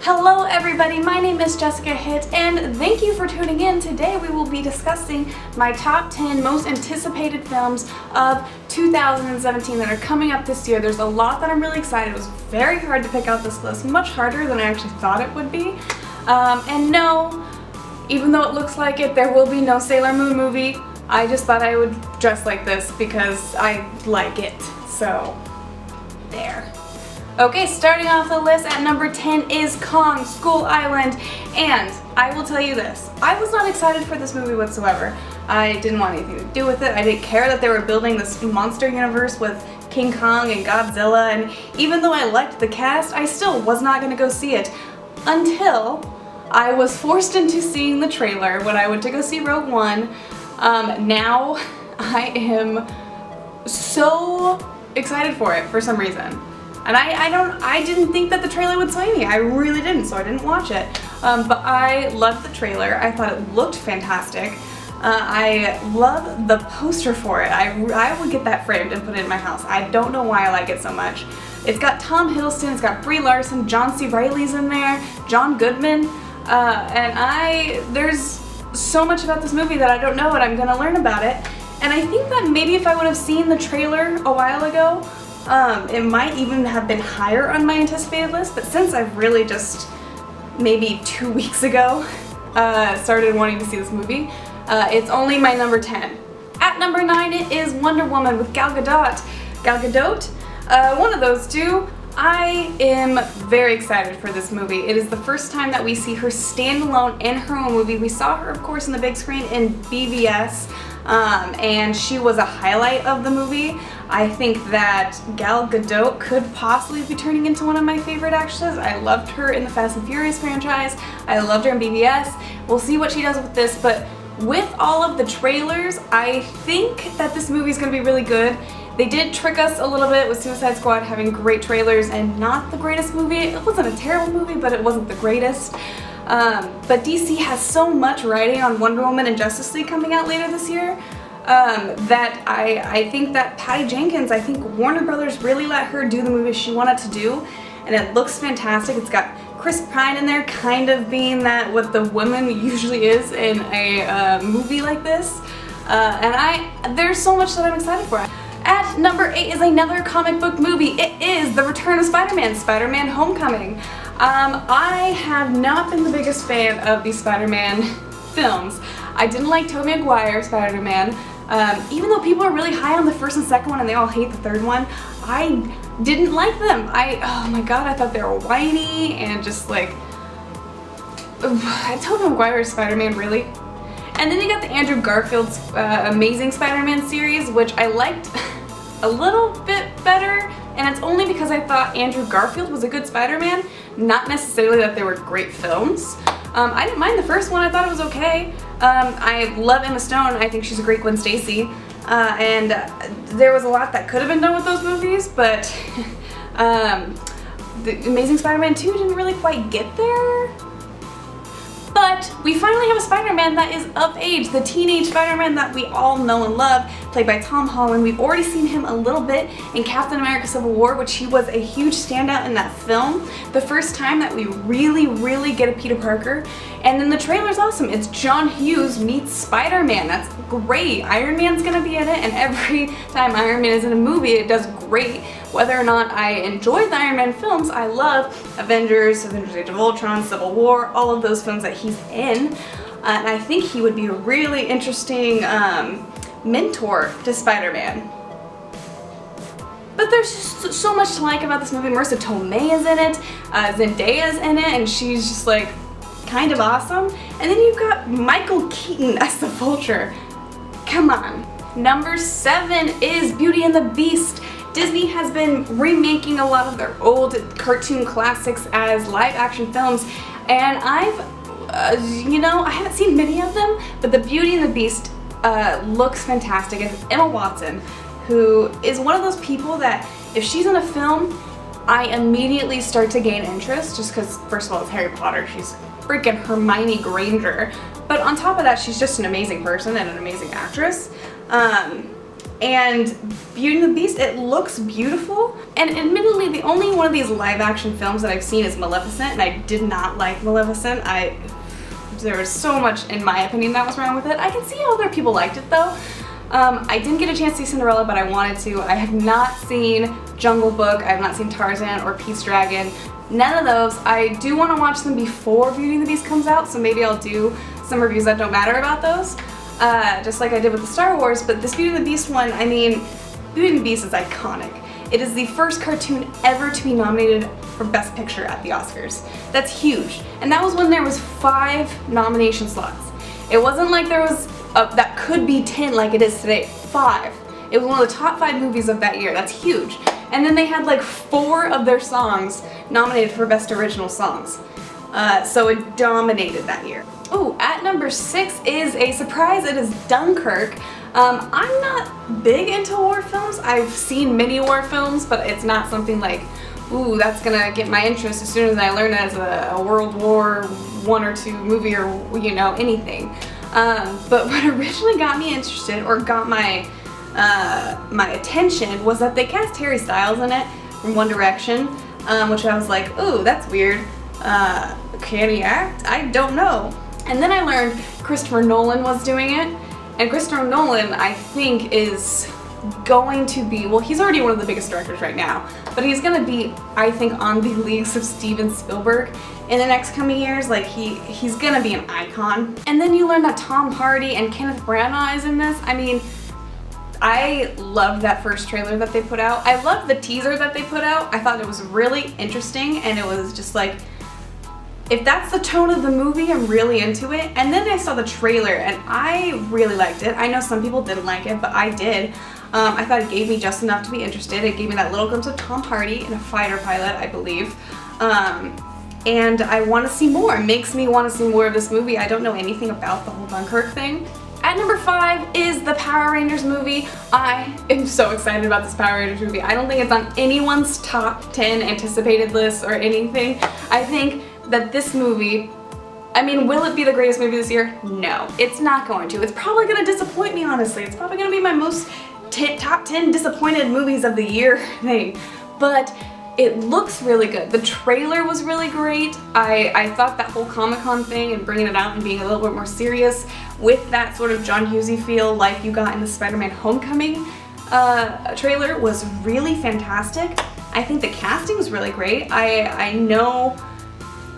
Hello everybody, my name is Jessica Hitt and thank you for tuning in. Today we will be discussing my top 10 most anticipated films of 2017 that are coming up this year. There's a lot that I'm really excited. It was very hard to pick out this list, much harder than I actually thought it would be. And no, even though it looks like it, there will be no Sailor Moon movie. I just thought I would dress like this because I like it. So, there. Okay, starting off the list at number 10 is Kong Skull Island, and I will tell you this, I was not excited for this movie whatsoever. I didn't want anything to do with it. I didn't care that they were building this monster universe with King Kong and Godzilla, and even though I liked the cast, I still was not going to go see it until I was forced into seeing the trailer when I went to go see Rogue One. Now I am so excited for it for some reason. And I didn't think that the trailer would sway me. I really didn't, so I didn't watch it. But I loved the trailer. I thought it looked fantastic. I love the poster for it. I would get that framed and put it in my house. I don't know why I like it so much. It's got Tom Hiddleston, it's got Brie Larson, John C. Reilly's in there, John Goodman, there's so much about this movie that I don't know, and I'm gonna learn about it. And I think that maybe if I would have seen the trailer a while ago, it might even have been higher on my anticipated list, but since I've really just, maybe 2 weeks ago, started wanting to see this movie, it's only my number 10. At number 9 it is Wonder Woman with Gal Gadot. Gal Gadot? One of those two. I am very excited for this movie. It is the first time that we see her standalone in her own movie. We saw her, of course, in the big screen in BVS, and she was a highlight of the movie. I think that Gal Gadot could possibly be turning into one of my favorite actresses. I loved her in the Fast and Furious franchise. I loved her in BVS. We'll see what she does with this, but with all of the trailers, I think that this movie is going to be really good. They did trick us a little bit with Suicide Squad having great trailers and not the greatest movie. It wasn't a terrible movie, but it wasn't the greatest. But DC has so much writing on Wonder Woman and Justice League coming out later this year that I think that Patty Jenkins, I think Warner Brothers really let her do the movie she wanted to do, and it looks fantastic. It's got Chris Pine in there, kind of being that what the woman usually is in a movie like this, and there's so much that I'm excited for. At number 8 is another comic book movie. It is The Return of Spider-Man, Spider-Man Homecoming. I have not been the biggest fan of these Spider-Man films. I didn't like Tobey Maguire Spider-Man. Even though people are really high on the first and second one and they all hate the third one, I didn't like them. Oh my god, I thought they were whiny and just like, Tobey Maguire Spider-Man, really? And then you got the Andrew Garfield's Amazing Spider-Man series, which I liked a little bit better, and it's only because I thought Andrew Garfield was a good Spider-Man, not necessarily that they were great films. I didn't mind the first one, I thought it was okay. I love Emma Stone, I think she's a great Gwen Stacy, and there was a lot that could have been done with those movies, but the Amazing Spider-Man 2 didn't really quite get there. But we finally have a Spider-Man that is of age, the teenage Spider-Man that we all know and love, played by Tom Holland. We've already seen him a little bit in Captain America Civil War, which he was a huge standout in that film. The first time that we really get a Peter Parker. And then the trailer's awesome. It's John Hughes meets Spider-Man. That's great. Iron Man's gonna be in it, and every time Iron Man is in a movie, it does great. Whether or not I enjoyed the Iron Man films, I love Avengers Age of Ultron, Civil War, all of those films that he's in. And I think he would be a really interesting mentor to Spider-Man. But there's just so much to like about this movie. Marissa Tomei is in it, Zendaya's in it, and she's just like kind of awesome. And then you've got Michael Keaton as the Vulture. Come on. Number 7 is Beauty and the Beast. Disney has been remaking a lot of their old cartoon classics as live action films, and I haven't seen many of them, but the Beauty and the Beast looks fantastic. It's Emma Watson, who is one of those people that if she's in a film, I immediately start to gain interest, just because, first of all, it's Harry Potter. She's freaking Hermione Granger, but on top of that, she's just an amazing person and an amazing actress. And Beauty and the Beast, it looks beautiful. And admittedly, the only one of these live action films that I've seen is Maleficent, and I did not like Maleficent. There was so much, in my opinion, that was wrong with it. I can see how other people liked it though. I didn't get a chance to see Cinderella, but I wanted to. I have not seen Jungle Book, I have not seen Tarzan or Pete's Dragon. None of those. I do want to watch them before Beauty and the Beast comes out, so maybe I'll do some reviews that don't matter about those. Just like I did with the Star Wars, but this Beauty and the Beast one, I mean, Beauty and the Beast is iconic. It is the first cartoon ever to be nominated for Best Picture at the Oscars. That's huge. And that was when there was 5 nomination slots. It wasn't like there was, that could be 10 like it is today, 5. It was one of the top 5 movies of that year, that's huge. And then they had like 4 of their songs nominated for Best Original Songs. So it dominated that year. Oh, at number 6 is a surprise, it is Dunkirk. I'm not big into war films. I've seen many war films, but it's not something like, ooh, that's gonna get my interest as soon as I learn it as a World War I or II movie or, you know, anything. But what originally got me interested or got my my attention was that they cast Harry Styles in it from One Direction, which I was like, ooh, that's weird. Can he act? I don't know. And then I learned Christopher Nolan was doing it. And Christopher Nolan, I think, is going to be, well, he's already one of the biggest directors right now, but he's gonna be, I think, on the leagues of Steven Spielberg in the next coming years. Like, he's gonna be an icon. And then you learn that Tom Hardy and Kenneth Branagh is in this. I mean, I loved that first trailer that they put out. I loved the teaser that they put out. I thought it was really interesting, and it was just like, if that's the tone of the movie, I'm really into it. And then I saw the trailer and I really liked it. I know some people didn't like it, but I did. I thought it gave me just enough to be interested. It gave me that little glimpse of Tom Hardy in a fighter pilot, I believe. And I want to see more. It makes me want to see more of this movie. I don't know anything about the whole Dunkirk thing. At number 5 is the Power Rangers movie. I am so excited about this Power Rangers movie. I don't think it's on anyone's top 10 anticipated list or anything. I think that this movie, I mean, will it be the greatest movie this year? No, it's not going to. It's probably going to disappoint me, honestly. It's probably going to be my most top 10 disappointed movies of the year thing. But it looks really good. The trailer was really great. I thought that whole Comic-Con thing and bringing it out and being a little bit more serious with that sort of John Hughesy feel like you got in the Spider-Man Homecoming trailer was really fantastic. I think the casting is really great. I know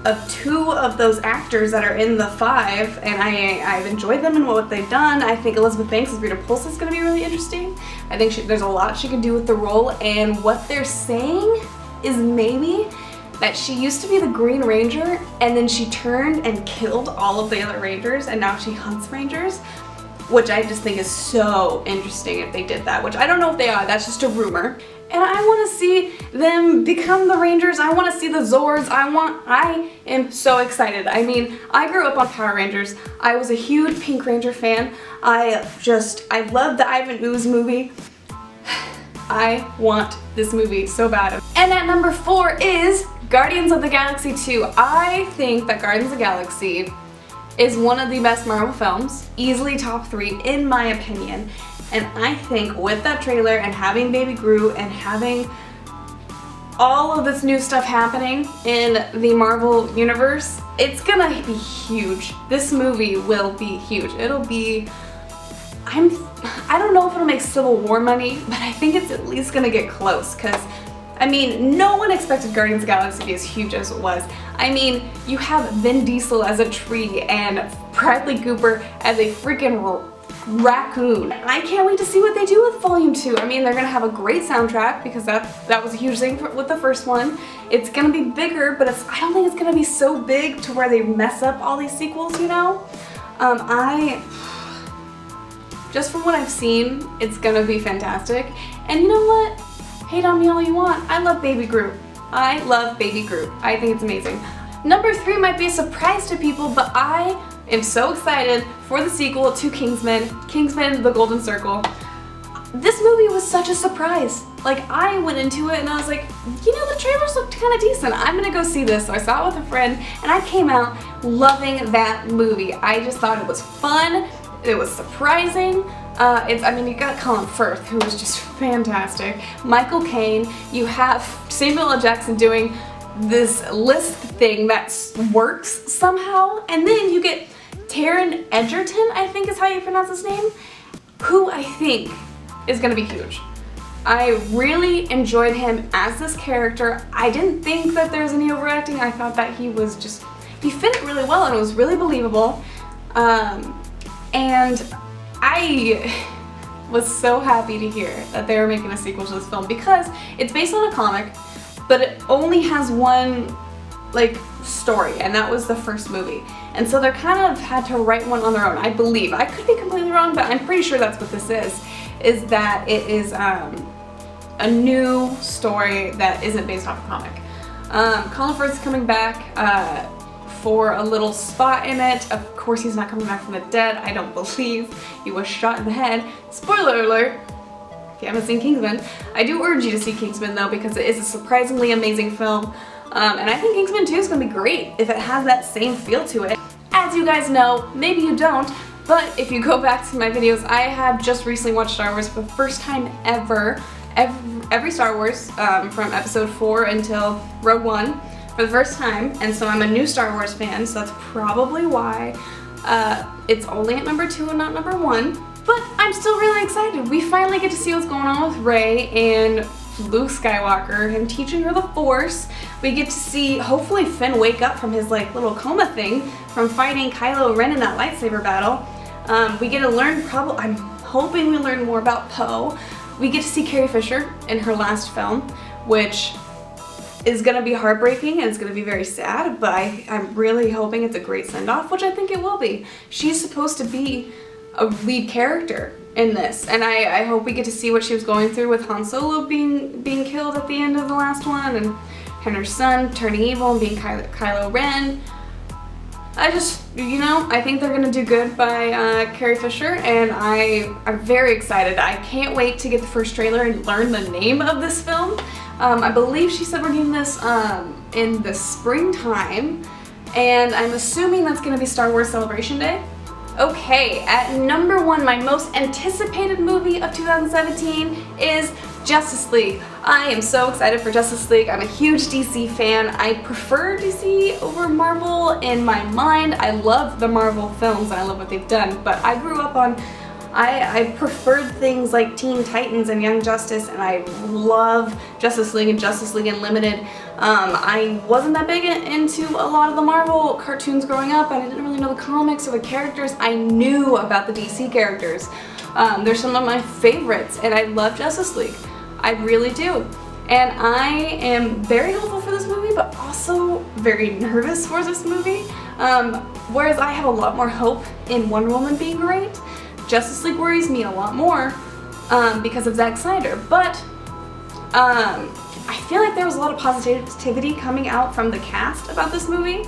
of 2 of those actors that are in the 5, and I've enjoyed them and what they've done. I think Elizabeth Banks as Rita Pulse is going to be really interesting. I think there's a lot she can do with the role, and what they're saying is maybe that she used to be the Green Ranger, and then she turned and killed all of the other Rangers, and now she hunts Rangers, which I just think is so interesting if they did that, which I don't know if they are, that's just a rumor. And I want to see them become the Rangers. I want to see the Zords. I am so excited. I mean, I grew up on Power Rangers. I was a huge Pink Ranger fan. I loved the Ivan Ooze movie. I want this movie so bad. And at number 4 is Guardians of the Galaxy 2. I think that Guardians of the Galaxy is one of the best Marvel films, easily top 3 in my opinion. And I think with that trailer and having Baby Groot and having all of this new stuff happening in the Marvel universe, it's gonna be huge. This movie will be huge. It'll be, I don't know if it'll make Civil War money, but I think it's at least gonna get close, because I mean, no one expected Guardians of the Galaxy to be as huge as it was. I mean, you have Vin Diesel as a tree and Bradley Cooper as a freaking raccoon. I can't wait to see what they do with Volume 2. I mean, they're gonna have a great soundtrack because that was a huge thing with the first one. It's gonna be bigger, but I don't think it's gonna be so big to where they mess up all these sequels, you know? Just from what I've seen, it's gonna be fantastic. And you know what? Hate on me all you want. I love Baby Groot. I love Baby Groot. I think it's amazing. Number 3 might be a surprise to people, but I am so excited for the sequel to Kingsman: The Golden Circle. This movie was such a surprise. Like, I went into it and I was like, you know, the trailers looked kind of decent. I'm gonna go see this. So I saw it with a friend and I came out loving that movie. I just thought it was fun. It was surprising. I mean, you got Colin Firth, who is just fantastic. Michael Caine. You have Samuel L. Jackson doing this lisp thing that works somehow, and then you get Taron Egerton, I think is how you pronounce his name, who I think is gonna be huge. I really enjoyed him as this character. I didn't think that there was any overacting. I thought that he fit it really well and it was really believable. And I was so happy to hear that they were making a sequel to this film because it's based on a comic, but it only has one story, and that was the first movie. And so they kind of had to write one on their own, I believe. I could be completely wrong, but I'm pretty sure that's what this is that it is a new story that isn't based off a comic. Colin Firth is coming back for a little spot in it. Of course he's not coming back from the dead. I don't believe he was shot in the head. Spoiler alert! If you haven't seen Kingsman. I do urge you to see Kingsman though, because it is a surprisingly amazing film. And I think Kingsman 2 is going to be great if it has that same feel to it. As you guys know, maybe you don't, but if you go back to my videos, I have just recently watched Star Wars for the first time ever. Every Star Wars from episode 4 until Rogue One for the first time, and so I'm a new Star Wars fan, so that's probably why it's only at number 2 and not number 1. But I'm still really excited. We finally get to see what's going on with Rey and Luke Skywalker, him teaching her the Force. We get to see, hopefully, Finn wake up from his little coma thing from fighting Kylo Ren in that lightsaber battle. We get to learn, I'm hoping we learn more about Poe. We get to see Carrie Fisher in her last film, which is gonna be heartbreaking and it's gonna be very sad, but I'm really hoping it's a great send-off, which I think it will be. She's supposed to be a lead character in this, and I hope we get to see what she was going through with Han Solo being killed at the end of the last one, and her son turning evil and being Kylo Ren. I think they're gonna do good by Carrie Fisher, and I'm very excited. I can't wait to get the first trailer and learn the name of this film. I believe she said we're getting this in the springtime, and I'm assuming that's gonna be Star Wars Celebration Day. Okay, at number 1, my most anticipated movie of 2017 is Justice League. I am so excited for Justice League. I'm a huge DC fan. I prefer DC over Marvel in my mind. I love the Marvel films and I love what they've done, but I grew up on, I preferred things like Teen Titans and Young Justice, and I love Justice League and Justice League Unlimited. I wasn't that big into a lot of the Marvel cartoons growing up, and I didn't really know the comics or the characters. I knew about the DC characters. They're some of my favorites, and I love Justice League. I really do. And I am very hopeful for this movie, but also very nervous for this movie. Whereas I have a lot more hope in Wonder Woman being great, Justice League worries me a lot more because of Zack Snyder. But I feel like there was a lot of positivity coming out from the cast about this movie.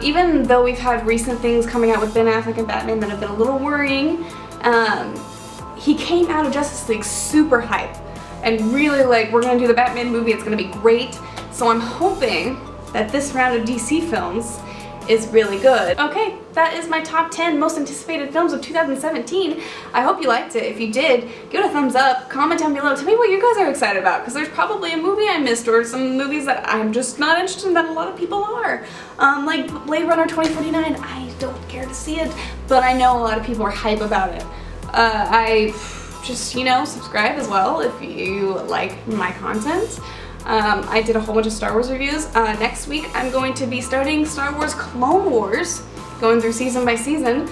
Even though we've had recent things coming out with Ben Affleck and Batman that have been a little worrying, he came out of Justice League super hype and really we're gonna do the Batman movie, it's gonna be great. So I'm hoping that this round of DC films is really good. Okay, that is my top 10 most anticipated films of 2017. I hope you liked it. If you did, give it a thumbs up, comment down below, tell me what you guys are excited about, because there's probably a movie I missed or some movies that I'm just not interested in that a lot of people are. Like Blade Runner 2049, I don't care to see it, but I know a lot of people are hype about it. I just, subscribe as well if you like my content. I did a whole bunch of Star Wars reviews. Next week I'm going to be starting Star Wars Clone Wars, going through season by season.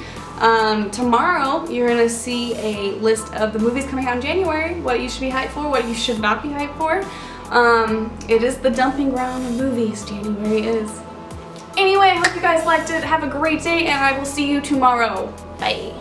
Tomorrow you're going to see a list of the movies coming out in January, what you should be hyped for, what you should not be hyped for. It is the dumping ground of movies, January is. Anyway, I hope you guys liked it. Have a great day, and I will see you tomorrow. Bye.